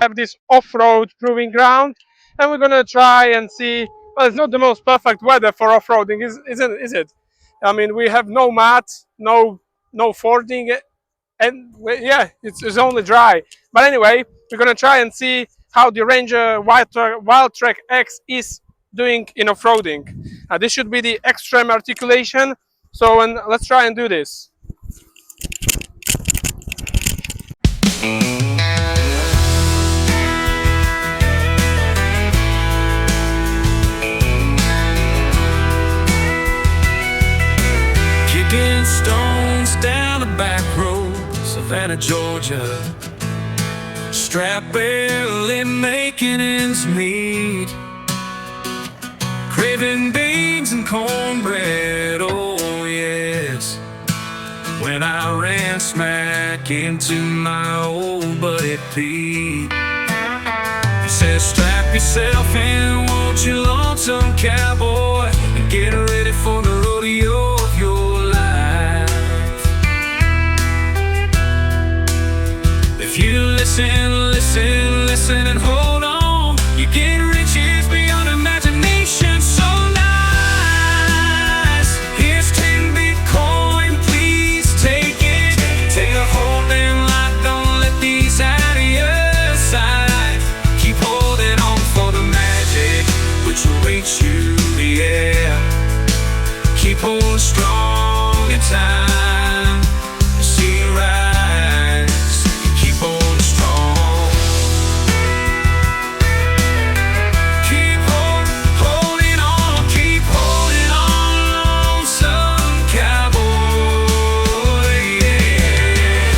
have this off-road proving ground, and we're gonna try and see. Well, it's not the most perfect weather for off-roading, is it? I mean, we have no mat, no fording, and yeah, it's only dry. But anyway, we're gonna try and see how the Ranger WildTrak X is doing in off-roading. This should be the extreme articulation. So and let's try and do this. Kicking stones down the back road, Savannah, Georgia. Strapped barely making ends meet. Craving beans and cornbread, oh yes. When I ran smack into my old buddy Pete. He said, strap yourself in, won't you, lonesome cowboy, and get ready for the rodeo of your life. If you listen, listen, listen and hold on, you get riches beyond imagination. So nice. Here's 10 Bitcoin, please take it. Take a hold and lock, don't let these out of your sight. Keep holding on for the magic which will reach you, yeah. Keep holding strong in time to see you rise. Keep holding strong. Keep holding on, keep holding on, some cowboy, yeah.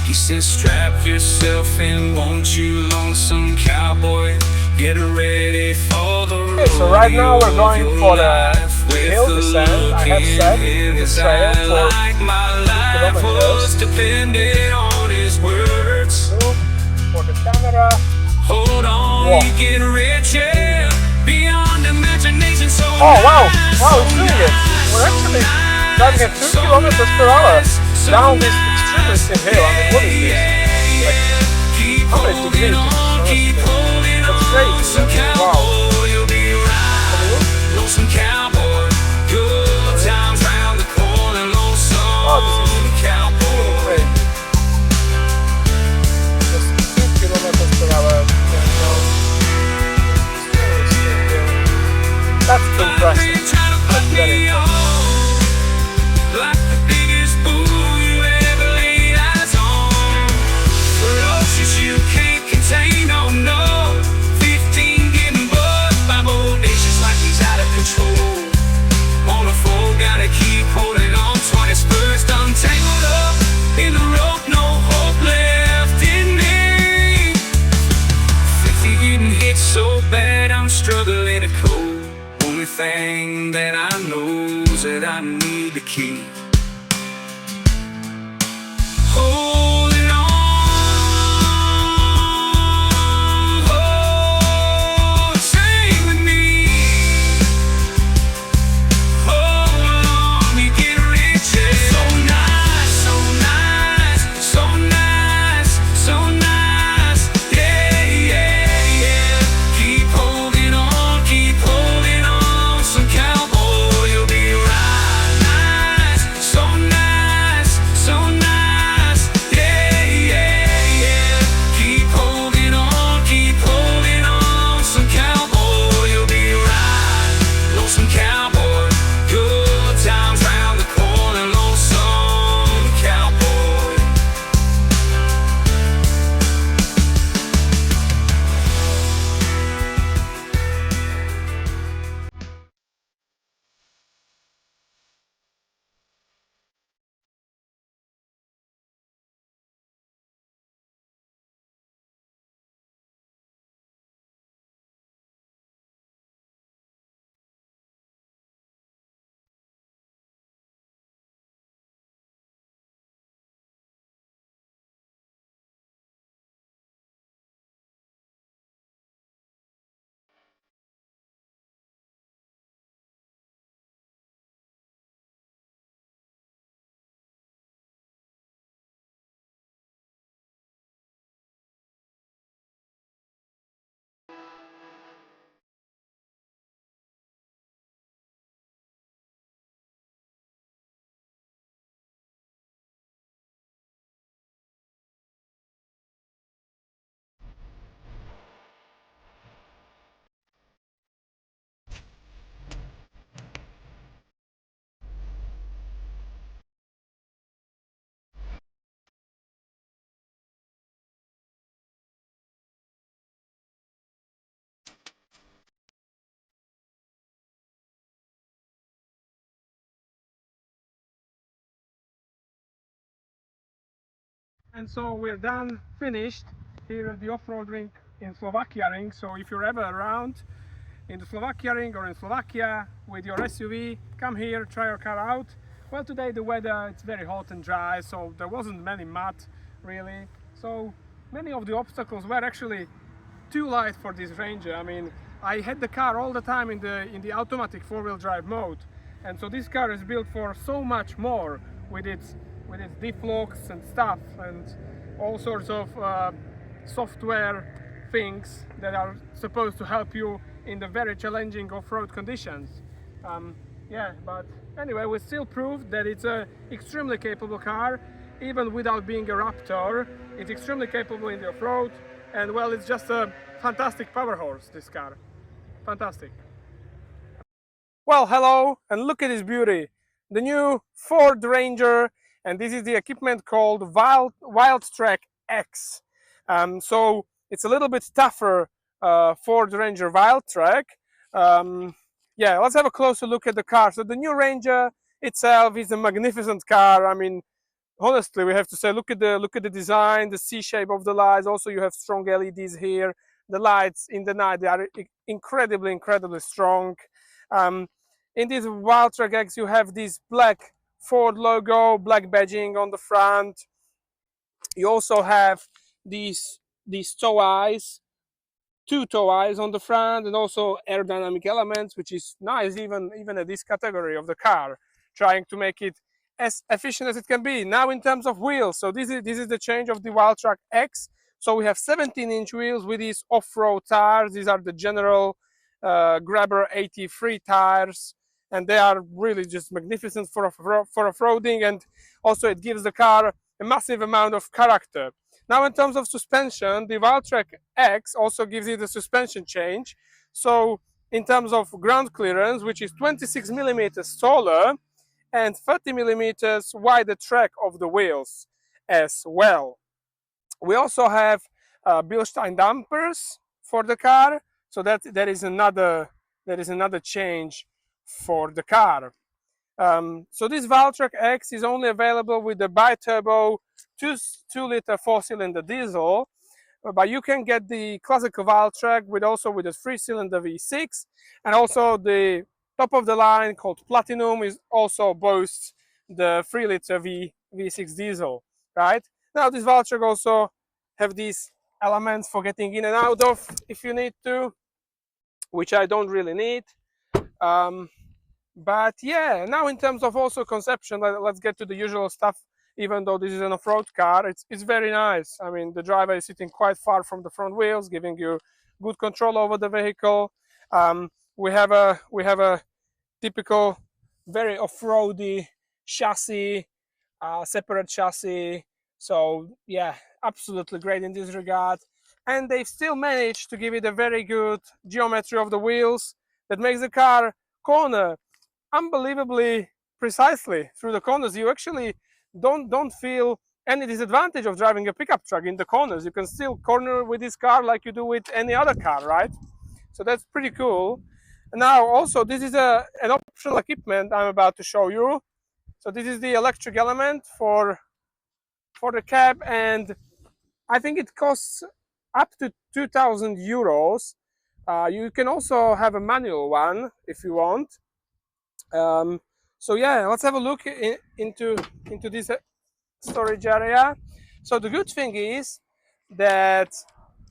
He says, strap yourself in, won't you, lonesome cowboy, get ready for the rodeo. Okay, so right now we're going for the life with hill descent. I have set his the trail for like my life was kilometers. dependent on his words. For the camera. Hold on, Wow. you get richer beyond imagination. So Oh wow, nice, wow, so it's doing it. We're nice, actually so driving at 2 nice, so kilometers per hour nice, so down this nice. extremely steep hill. I mean, what is this? Keep how many holding degrees is on, this? keep holding That's on, crazy. some I mean, wow. cowboy, you'll be right. Lonesome cowboy, good times round the corner. Oh, this Lonesome is cowboy. crazy. Just 2 kilometers per hour. That's impressive. That's very impressive. Like the biggest bull you ever laid eyes on. Ferocious, you can't contain, oh no. 15 getting buzzed by bodacious like he's out of control. On a four, gotta keep holding on. 20 spurs done tangled up in the rope, no hope left in me. 50 getting hit so bad, I'm struggling to cope. Only thing that I know is that I need to keep holding on. Oh, sing with me. Hold on, you get richer. So nice, so nice, so nice, so nice. Yeah, yeah, yeah. Keep holding on, keep holding on. Some cowboy, you'll be right. Nice, And so we're done, finished here at the off-road rink in Slovakia ring. So if you're ever around in the Slovakia ring or in Slovakia with your SUV, come here, try your car out. Well, today the weather, it's very hot and dry, so there wasn't many mud really. So many of the obstacles were actually too light for this Ranger. I mean, I had the car all the time in the automatic four-wheel drive mode, and so this car is built for so much more with its diff locks and stuff and all sorts of software things that are supposed to help you in the very challenging off-road conditions. Yeah, but anyway, we still proved that it's an extremely capable car, even without being a Raptor. It's extremely capable in the off-road, and well, it's just a fantastic power horse, this car. Fantastic. Well, hello, and look at this beauty. The new Ford Ranger, and this is the equipment called WildTrak X. So it's a little bit tougher Ford Ranger WildTrak. Yeah, let's have a closer look at the car. So the new Ranger itself is a magnificent car. I mean, honestly, we have to say, look at the design, the C shape of the lights. Also, you have strong LEDs here. The lights in the night, they are incredibly strong. In this WildTrak X, you have this black Ford logo, black badging on the front. You also have these tow eyes, two tow eyes on the front, and also aerodynamic elements, which is nice even at this category of the car, trying to make it as efficient as it can be. Now in terms of wheels, so this is the change of the WildTrak X. So we have 17-inch wheels with these off-road tires. These are the general Grabber 83 tires, and they are really just magnificent for off-roading, and also it gives the car a massive amount of character. Now in terms of suspension, the WildTrak X also gives you the suspension change. So in terms of ground clearance, which is 26 millimeters taller and 30 millimeters wider track of the wheels as well. We also have Bilstein dampers for the car, so that is another change for the car. So this WildTrak X is only available with the bi-turbo 2-liter 4-cylinder diesel, but you can get the classical WildTrak with a 3-cylinder V6, and also the top of the line called Platinum is also boasts the 3-liter V6 diesel. Right now, this WildTrak also have these elements for getting in and out of if you need to, which I don't really need. But yeah, now in terms of also conception, let's get to the usual stuff. Even though this is an off-road car, it's very nice. I mean, the driver is sitting quite far from the front wheels, giving you good control over the vehicle. We have a typical, very off-roady chassis, separate chassis. So yeah, absolutely great in this regard. And they've still managed to give it a very good geometry of the wheels that makes the car corner unbelievably precisely through the corners. You actually don't feel any disadvantage of driving a pickup truck in the corners. You can still corner with this car like you do with any other car, right? So that's pretty cool. Now also, this is an optional equipment I'm about to show you. So this is the electric element for the cab, and I think it costs up to 2,000 euros. You can also have a manual one if you want. So yeah, let's have a look into this storage area. So the good thing is that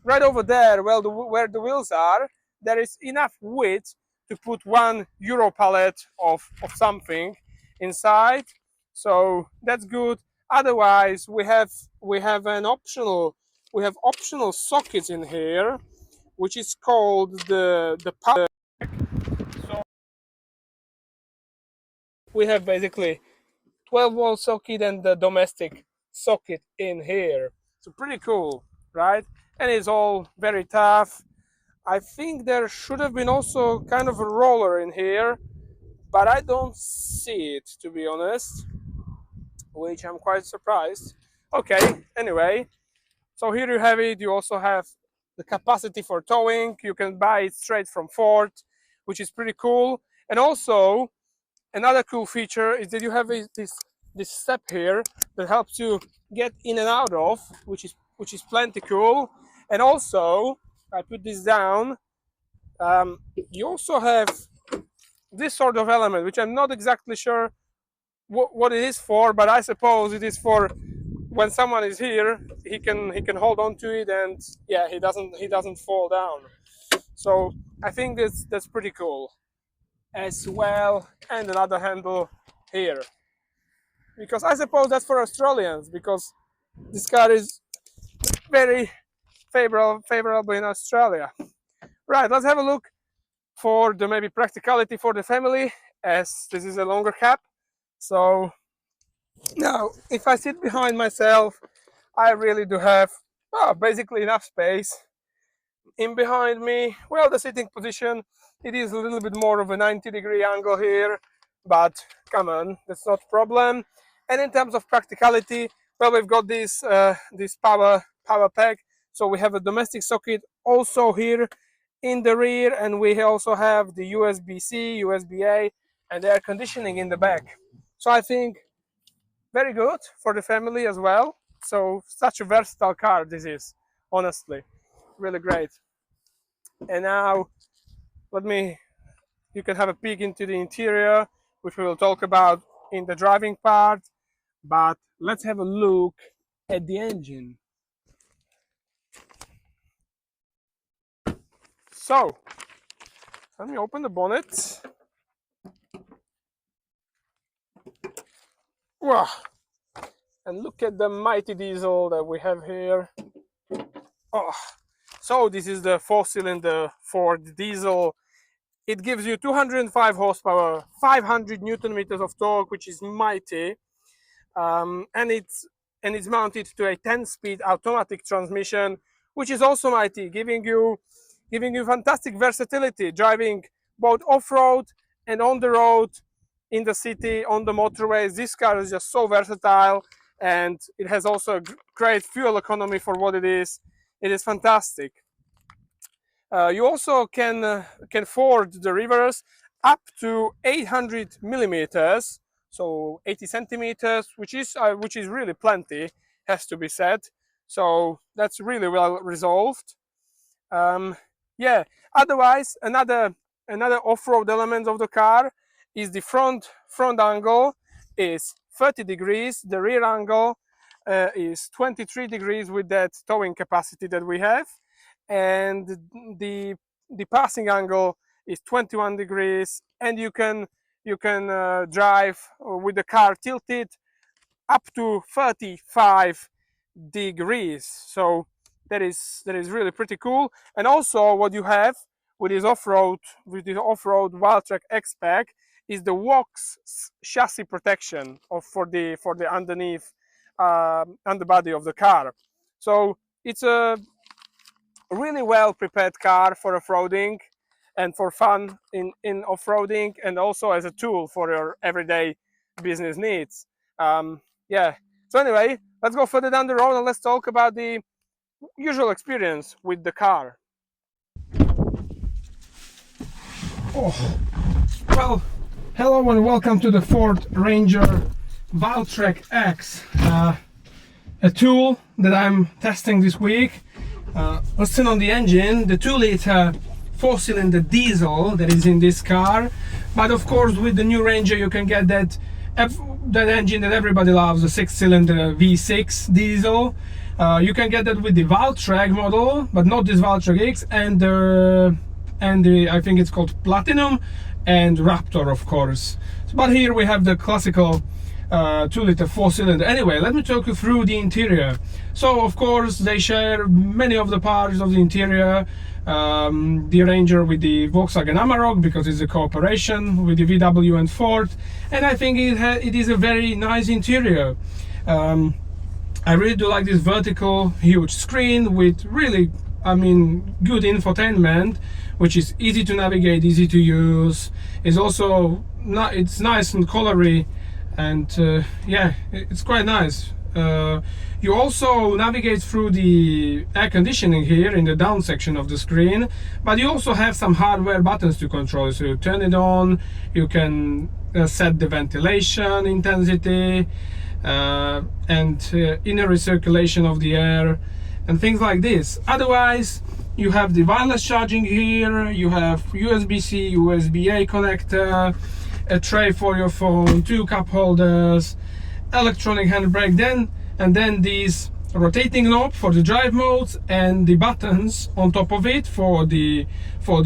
right over there, well, where the wheels are, there is enough width to put one Euro pallet of something inside. So that's good. Otherwise, we have optional sockets in here, which is called the power. So we have basically 12-volt socket and the domestic socket in here. So pretty cool, right? And it's all very tough. I think there should have been also kind of a roller in here, but I don't see it, to be honest, which I'm quite surprised. Okay, anyway, so here you have it. You also have the capacity for towing. You can buy it straight from Ford, which is pretty cool. And also, another cool feature is that you have this this step here that helps you get in and out of, which is plenty cool. And also, I put this down. You also have this sort of element, which I'm not exactly sure what it is for, but I suppose it is for when someone is here, he can hold on to it, and yeah, he doesn't fall down. So I think that's pretty cool as well. And another handle here, because I suppose that's for Australians, because this car is very favorable in Australia. Right, let's have a look for the maybe practicality for the family, as this is a longer cab. So now if I sit behind myself, I really do have basically enough space. In behind me, well, the sitting position, it is a little bit more of a 90-degree angle here, but come on, that's not a problem. And in terms of practicality, well, we've got this power pack, so we have a domestic socket also here in the rear, and we also have the USB-C, USB-A, and air conditioning in the back. So I think very good for the family as well. So such a versatile car this is, honestly, really great. And now you can have a peek into the interior, which we will talk about in the driving part, but let's have a look at the engine. So let me open the bonnet. Wow. And look at the mighty diesel that we have here. Oh. So this is the 4-cylinder Ford diesel. It gives you 205 horsepower, 500 Newton meters of torque, which is mighty. And it's mounted to a 10-speed automatic transmission, which is also mighty, giving you fantastic versatility, driving both off-road and on the road, in the city, on the motorways. This car is just so versatile, and it has also a great fuel economy for what it is. It is fantastic. You also can ford the reverse up to 800 millimeters, so 80 centimeters, which is really plenty, has to be said. So that's really well resolved. Yeah. Otherwise, another off-road element of the car is the front angle is 30 degrees. The rear angle is 23 degrees with that towing capacity that we have, and the passing angle is 21 degrees, and you can drive with the car tilted up to 35 degrees. So that is really pretty cool. And also what you have with this off-road WildTrak X pack is the Vox chassis protection for the underneath underbody of the car. So it's a really well prepared car for off-roading and for fun in off-roading, and also as a tool for your everyday business needs. Yeah. So anyway, let's go further down the road and let's talk about the usual experience with the car. Oh, well, hello and welcome to the Ford Ranger WildTrak X, a tool that I'm testing this week. Let's turn on the engine. The 2-liter 4-cylinder diesel that is in this car, but of course with the new Ranger you can get that engine that everybody loves, the 6-cylinder V6 diesel. You can get that with the WildTrak model, but not this WildTrak X, and the I think it's called Platinum and Raptor, of course. But here we have the classical 2-liter 4-cylinder. Anyway, let me talk you through the interior. So of course they share many of the parts of the interior. The Ranger with the Volkswagen Amarok, because it's a cooperation with the VW and Ford, and I think it is a very nice interior. I really do like this vertical huge screen with really, I mean, good infotainment, which is easy to navigate, easy to use. It's also it's nice and colory, and yeah, it's quite nice. You also navigate through the air conditioning here in the down section of the screen, but you also have some hardware buttons to control. So you turn it on, you can set the ventilation intensity and inner recirculation of the air and things like this. Otherwise, you have the wireless charging here, you have USB-C, USB-A connector, a tray for your phone, 2 cup holders, electronic handbrake, and then these rotating knob for the drive modes and the buttons on top of it for the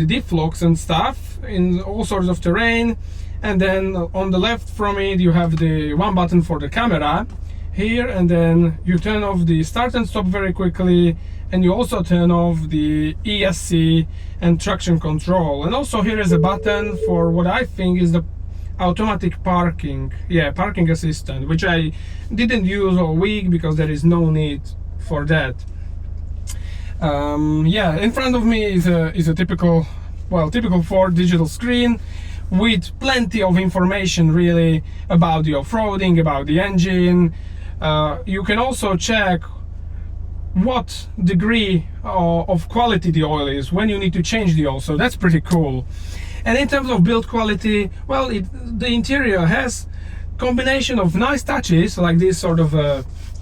diff locks and stuff in all sorts of terrain. And then on the left from it you have the one button for the camera here, and then you turn off the start and stop very quickly, and you also turn off the ESC and traction control. And also here is a button for what I think is the automatic parking assistant, which I didn't use all week because there is no need for that. In front of me is a typical Ford digital screen with plenty of information really about the off-roading, about the engine. You can also check what degree of quality the oil is when you need to change the oil, so that's pretty cool. And in terms of build quality, well, the interior has combination of nice touches like this sort of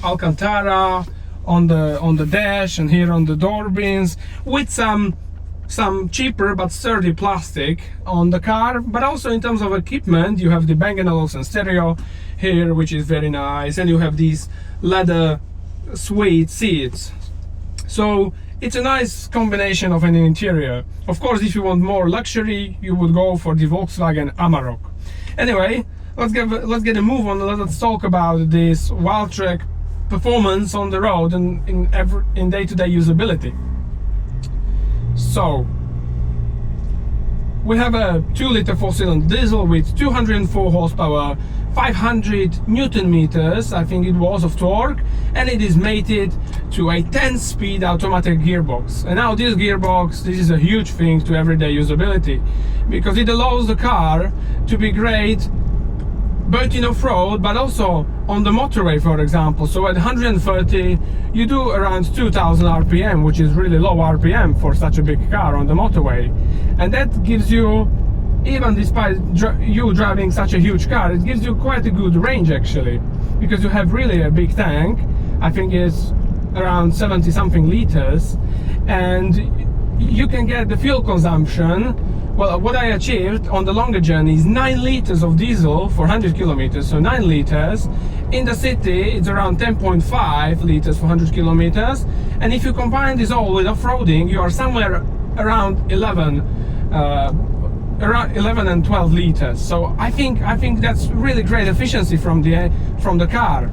Alcantara on the dash and here on the door bins, with some cheaper but sturdy plastic on the car. But also in terms of equipment, you have the Bang & Olufsen stereo here, which is very nice, and you have these leather suede seats. So it's a nice combination of an interior. Of course, if you want more luxury, you would go for the Volkswagen Amarok. Anyway, let's get a move on. Let's talk about this WildTrak performance on the road and in day-to-day usability. So we have a 2-liter 4-cylinder diesel with 204 horsepower, 500 Newton meters, I think it was, of torque, and it is mated to a 10-speed automatic gearbox. And now this gearbox, this is a huge thing to everyday usability, because it allows the car to be great both in off-road but also on the motorway, for example. So at 130 you do around 2000 RPM, which is really low RPM for such a big car on the motorway. And that gives you, even despite you driving such a huge car, it gives you quite a good range actually, because you have really a big tank. I think it's around 70 something liters, and you can get the fuel consumption. Well, what I achieved on the longer journey is 9 liters of diesel for 100 kilometers, so 9 liters. In the city, it's around 10.5 liters for 100 kilometers. And if you combine this all with off-roading, you are somewhere around 11 and 12 liters. So I think that's really great efficiency from the car.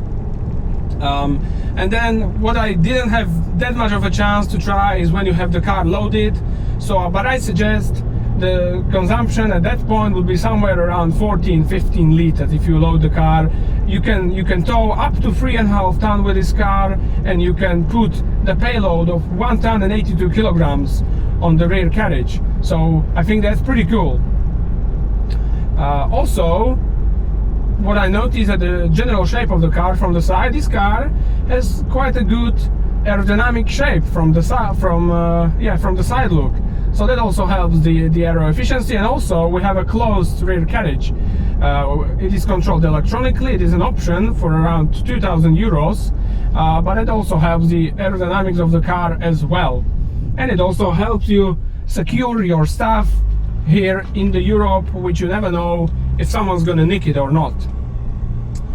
And then what I didn't have that much of a chance to try is when you have the car loaded. So, but I suggest the consumption at that point will be somewhere around 14-15 liters. If you load the car, you can tow up to 3.5 tons with this car, and you can put the payload of 1 ton and 82 kilograms on the rear carriage. So I think that's pretty cool. Also, what I noticed at the general shape of the car from the side, this car has quite a good aerodynamic shape from the side look. So that also helps the aero efficiency. And also we have a closed rear carriage. It is controlled electronically. It is an option for around 2,000 euros, but it also helps the aerodynamics of the car as well. And it also helps you secure your stuff here in the Europe, which you never know if someone's gonna nick it or not.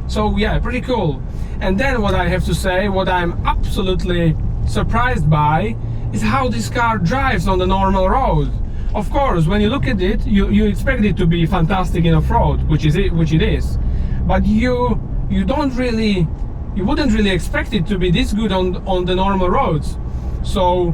So yeah, pretty cool. And then what I have to say, what I'm absolutely surprised by, is how this car drives on the normal road. Of course, when you look at it, you expect it to be fantastic in off-road, which it is, but you wouldn't really expect it to be this good on the normal roads. So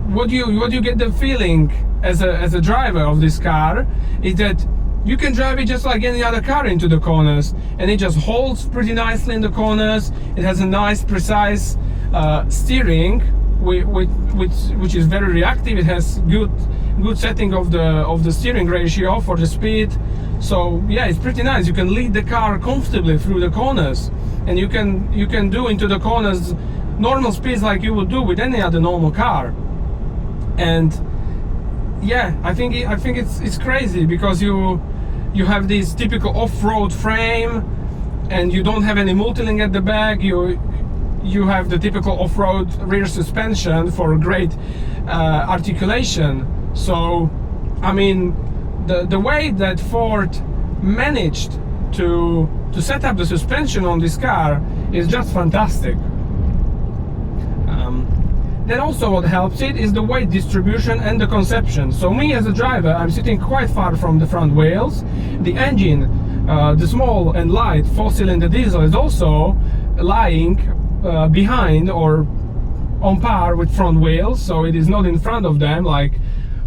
what you get the feeling as a driver of this car is that you can drive it just like any other car into the corners, and it just holds pretty nicely in the corners. It has a nice precise steering, which is very reactive. It has good setting of the steering ratio for the speed. So yeah, it's pretty nice. You can lead the car comfortably through the corners. and you can do into the corners normal speeds like you would do with any other normal car. And yeah, I think it's crazy, because you have this typical off-road frame, and you don't have any multi-link at the back. You have the typical off-road rear suspension for great articulation. So I mean, the way that Ford managed to set up the suspension on this car is just fantastic. Then also what helps it is the weight distribution and the conception. So me as a driver, I'm sitting quite far from the front wheels. The engine, the small and light 4-cylinder diesel, is also lying behind or on par with front wheels, so it is not in front of them like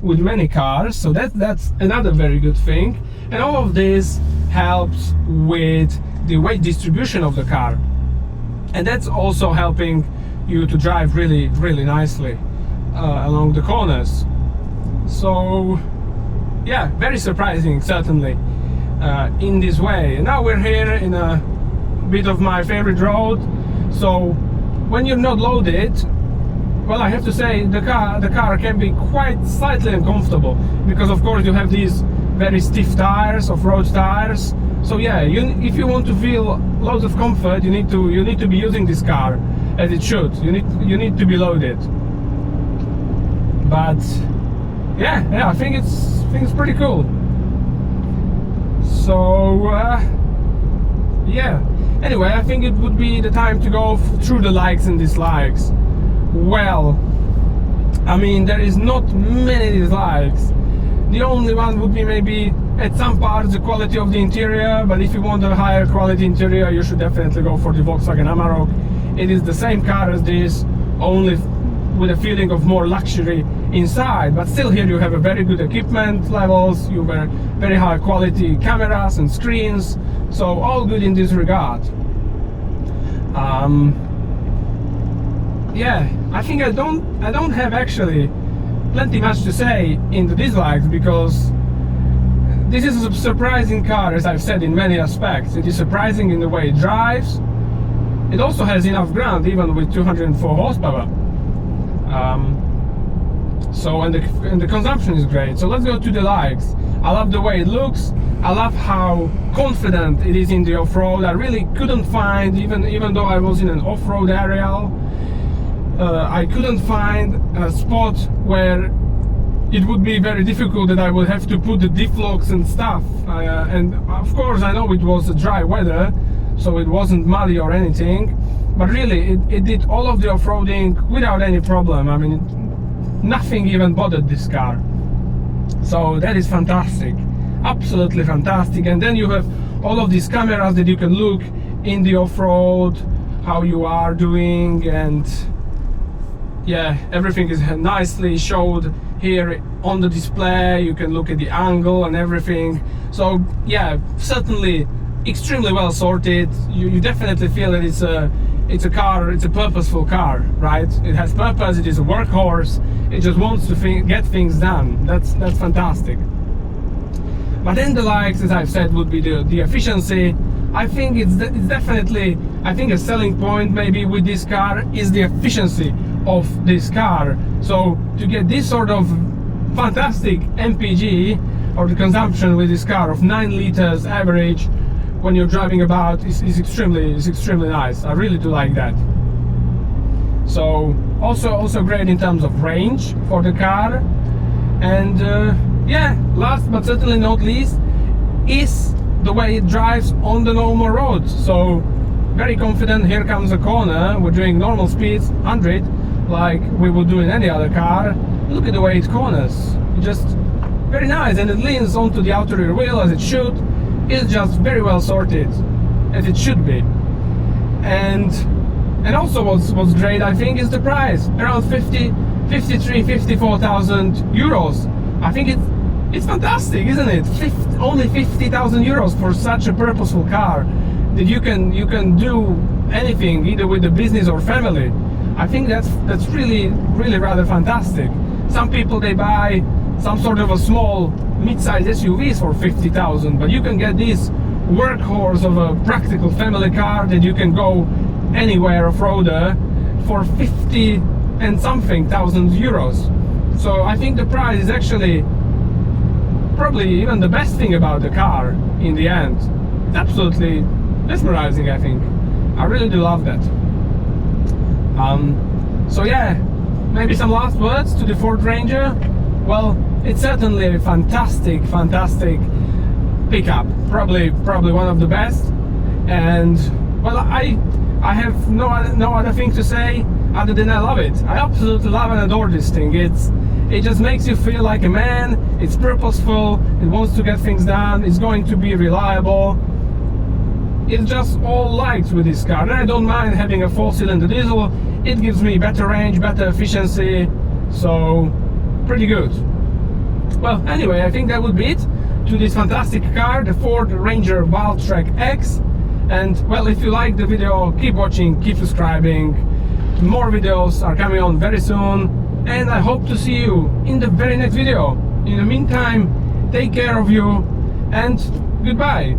with many cars. So that's another very good thing. And all of this helps with the weight distribution of the car, and that's also helping you to drive really nicely along the corners. So yeah, very surprising certainly in this way. And now we're here in a bit of my favorite road. So when you're not loaded, well, I have to say the car can be quite slightly uncomfortable, because of course you have these very stiff tires, off-road tires. So yeah, if you want to feel loads of comfort, you need to be using this car as it should. You need to be loaded. But yeah, I think it's pretty cool. So yeah. Anyway, I think it would be the time to go through the likes and dislikes. Well, I mean, there is not many dislikes. The only one would be maybe at some parts the quality of the interior, but if you want a higher quality interior, you should definitely go for the Volkswagen Amarok. It is the same car as this, only with a feeling of more luxury inside, but still here you have a very good equipment levels, you have very high quality cameras and screens, so all good in this regard. Yeah, I think I don't have actually plenty much to say in the dislikes, because this is a surprising car, as I've said, in many aspects. It is surprising in the way it drives. It also has enough ground, even with 204 horsepower. So and the consumption is great. So let's go to the likes. I love the way it looks. I love how confident it is in the off-road. I really couldn't find, even though I was in an off-road area, I couldn't find a spot where it would be very difficult that I would have to put the diff locks and stuff. And of course I know it was dry weather, so it wasn't muddy or anything, but really it did all of the off-roading without any problem. I mean, nothing even bothered this car. So that is fantastic, absolutely fantastic. And then you have all of these cameras that you can look in the off-road, how you are doing, and yeah, everything is nicely showed here on the display. You can look at the angle and everything. So yeah, certainly extremely well sorted. You definitely feel that it's a car, it's a purposeful car, right? It has purpose, it is a workhorse, it just wants to get things done. That's fantastic. But then the likes, as I've said, would be the efficiency. I think it's definitely, I think a selling point maybe with this car is the efficiency of this car. So to get this sort of fantastic MPG, or the consumption with this car of 9 liters average when you're driving about, is extremely nice. I really do like that. So also great in terms of range for the car. And yeah, last but certainly not least is the way it drives on the normal roads. So very confident. Here comes a corner, we're doing normal speeds, 100, like we would do in any other car. Look at the way it corners, just very nice, and it leans onto the outer rear wheel as it should. It's just very well sorted, as it should be. And also what's great, I think, is the price, around 54,000 euros. I think it's fantastic, isn't it? Only 50,000 euros for such a purposeful car that you can do anything, either with the business or family. I think that's really rather fantastic. Some people, they buy some sort of a small mid-size SUVs for 50,000, but you can get these workhorse of a practical family car that you can go anywhere off-roader for 50 and something thousand euros. So I think the price is actually probably even the best thing about the car in the end. It's absolutely mesmerizing, I think. I really do love that. So yeah, maybe some last words to the Ford Ranger. Well, it's certainly a fantastic pickup, probably one of the best. And well, I have no other thing to say other than I love it. I absolutely love and adore this thing. It just makes you feel like a man. It's purposeful, it wants to get things done, it's going to be reliable. It's just all lights with this car, and I don't mind having a 4-cylinder diesel. It gives me better range, better efficiency, so pretty good. Well, anyway, I think that would be it to this fantastic car, the Ford Ranger WildTrak X. And well, if you like the video, keep watching, keep subscribing. More videos are coming on very soon, and I hope to see you in the very next video. In the meantime, take care of you, and goodbye.